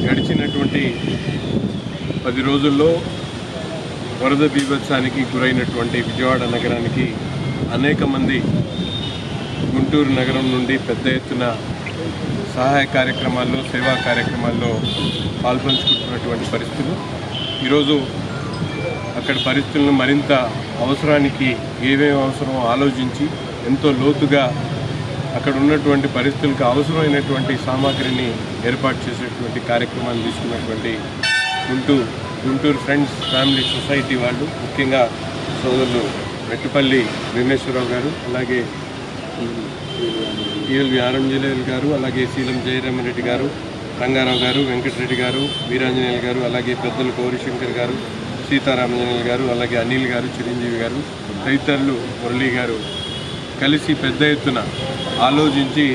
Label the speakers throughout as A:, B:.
A: గడిచినటువంటి 10 రోజుల్లో వరద బీభత్సానికి గురైనటువంటి విజయవాడ నగరానికి అనేక మంది గుంటూరు నగరం నుండి పెద్ద ఎత్తున సహాయ కార్యక్రమాల్లో సేవా కార్యక్రమాల్లో పాల్పంచుకుంటున్నటువంటి పరిస్థితులు. ఈరోజు అక్కడ పరిస్థితులను మరింత అవసరానికి ఏమేమి అవసరమో ఆలోచించి ఎంతో లోతుగా అక్కడ ఉన్నటువంటి పరిస్థితులకు అవసరమైనటువంటి సామాగ్రిని ఏర్పాటు చేసేటువంటి కార్యక్రమాన్ని తీసుకున్నటువంటి గుంటూరు ఫ్రెండ్స్ ఫ్యామిలీ సొసైటీ వాళ్ళు, ముఖ్యంగా సోదరులు మెట్టుపల్లి భీమేశ్వరరావు గారు, అలాగే ఈఎల్వి ఆరంజనేయులు గారు, అలాగే శీలం జయరామరెడ్డి గారు, రంగారావు గారు, వెంకటరెడ్డి గారు, వీరాంజనేయులు గారు, అలాగే పెద్దలు గౌరీశంకర్ గారు, సీతారామాంజనేయులు గారు, అలాగే అనిల్ గారు, చిరంజీవి గారు, తదితరులు మురళీ గారు కలిసి పెద్ద ఎత్తున ఆలోచించి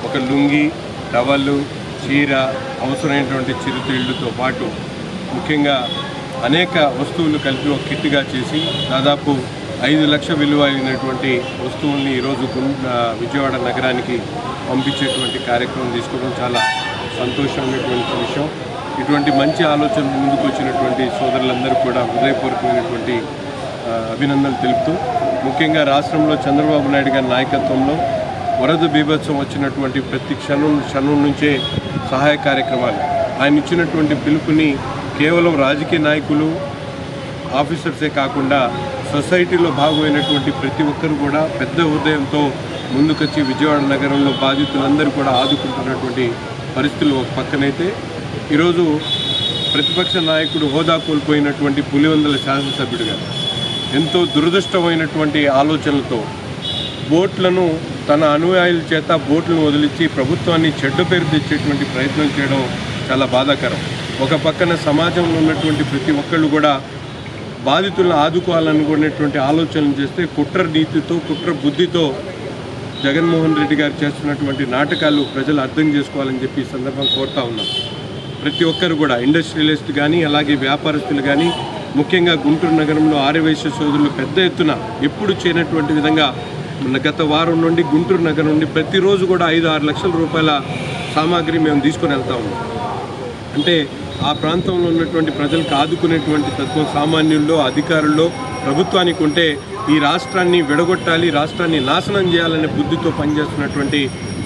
A: ఒక లుంగి, టవళ్ళు, చీర, అవసరమైనటువంటి చిరుతిళ్ళతో పాటు ముఖ్యంగా అనేక వస్తువులు కలిపి ఒక కిట్గా చేసి దాదాపు 5 లక్షల విలువ అయినటువంటి వస్తువుల్ని ఈరోజు విజయవాడ నగరానికి పంపించేటువంటి కార్యక్రమం తీసుకోవడం చాలా సంతోషమైనటువంటి విషయం. ఇటువంటి మంచి ఆలోచన ముందుకు వచ్చినటువంటి సోదరులందరూ కూడా హృదయపూర్వకమైనటువంటి అభినందనలు తెలుపుతూ, ముఖ్యంగా రాష్ట్రంలో చంద్రబాబు నాయుడు గారి నాయకత్వంలో వరద బీభత్సం వచ్చినటువంటి ప్రతి క్షణం నుంచే సహాయ కార్యక్రమాలు, ఆయన ఇచ్చినటువంటి పిలుపుని కేవలం రాజకీయ నాయకులు, ఆఫీసర్సే కాకుండా సొసైటీలో భాగమైనటువంటి ప్రతి ఒక్కరు కూడా పెద్ద హృదయంతో ముందుకొచ్చి విజయవాడ నగరంలో బాధితులందరూ కూడా ఆదుకుంటున్నటువంటి పరిస్థితులు ఒక పక్కనైతే, ఈరోజు ప్రతిపక్ష నాయకుడు హోదా కోల్పోయినటువంటి పులివెందుల శాసనసభ్యుడిగా ఎంతో దురదృష్టమైనటువంటి ఆలోచనలతో బోట్లను తన అనుయాయుల చేత బోట్లను వదిలించి ప్రభుత్వాన్ని చెడ్డ పేరు తెచ్చేటువంటి ప్రయత్నం చేయడం చాలా బాధాకరం. ఒక పక్కన సమాజంలో ఉన్నటువంటి ప్రతి ఒక్కళ్ళు కూడా బాధితులను ఆదుకోవాలనుకునేటువంటి ఆలోచనలు చేస్తే కుట్ర నీతితో, కుట్ర బుద్ధితో జగన్మోహన్ రెడ్డి గారు చేస్తున్నటువంటి నాటకాలు ప్రజలు అర్థం చేసుకోవాలని చెప్పి ఈ సందర్భం కోరుతా ఉన్నాం. ప్రతి ఒక్కరు కూడా ఇండస్ట్రియలిస్ట్ కానీ, అలాగే వ్యాపారస్తులు కానీ, ముఖ్యంగా గుంటూరు నగరంలో ఆర్యవైశ్య సోదరులు పెద్ద ఎత్తున ఎప్పుడు చేయనటువంటి విధంగా గత వారం నుండి గుంటూరు నగరం నుండి ప్రతిరోజు కూడా 5-6 లక్షల రూపాయల సామాగ్రి మేము తీసుకొని వెళ్తా ఉన్నాం. అంటే ఆ ప్రాంతంలో ఉన్నటువంటి ప్రజలకు ఆదుకునేటువంటి తత్వం సామాన్యుల్లో, అధికారుల్లో, ప్రభుత్వానికి ఉంటే ఈ రాష్ట్రాన్ని విడగొట్టాలి, రాష్ట్రాన్ని నాశనం చేయాలనే బుద్ధితో పనిచేస్తున్నటువంటి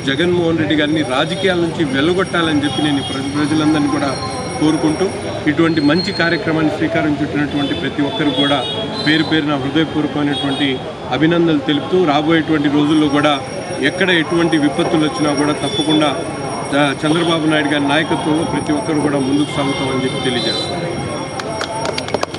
A: జగన్మోహన్ రెడ్డి గారిని రాజకీయాల నుంచి వెలుగొట్టాలని చెప్పి నేను ప్రజలందరినీ కూడా కోరుకుంటూ, ఇటువంటి మంచి కార్యక్రమాన్ని శ్రీకారం చుట్టినటువంటి ప్రతి ఒక్కరు కూడా పేరు పేరున హృదయపూర్వకమైనటువంటి అభినందనలు తెలుపుతూ, రాబోయేటువంటి రోజుల్లో కూడా ఎక్కడ ఎటువంటి విపత్తులు వచ్చినా కూడా తప్పకుండా చంద్రబాబు నాయుడు గారి నాయకత్వంలో ప్రతి ఒక్కరు కూడా ముందుకు సాగుతామని చెప్పి తెలియజేస్తారు.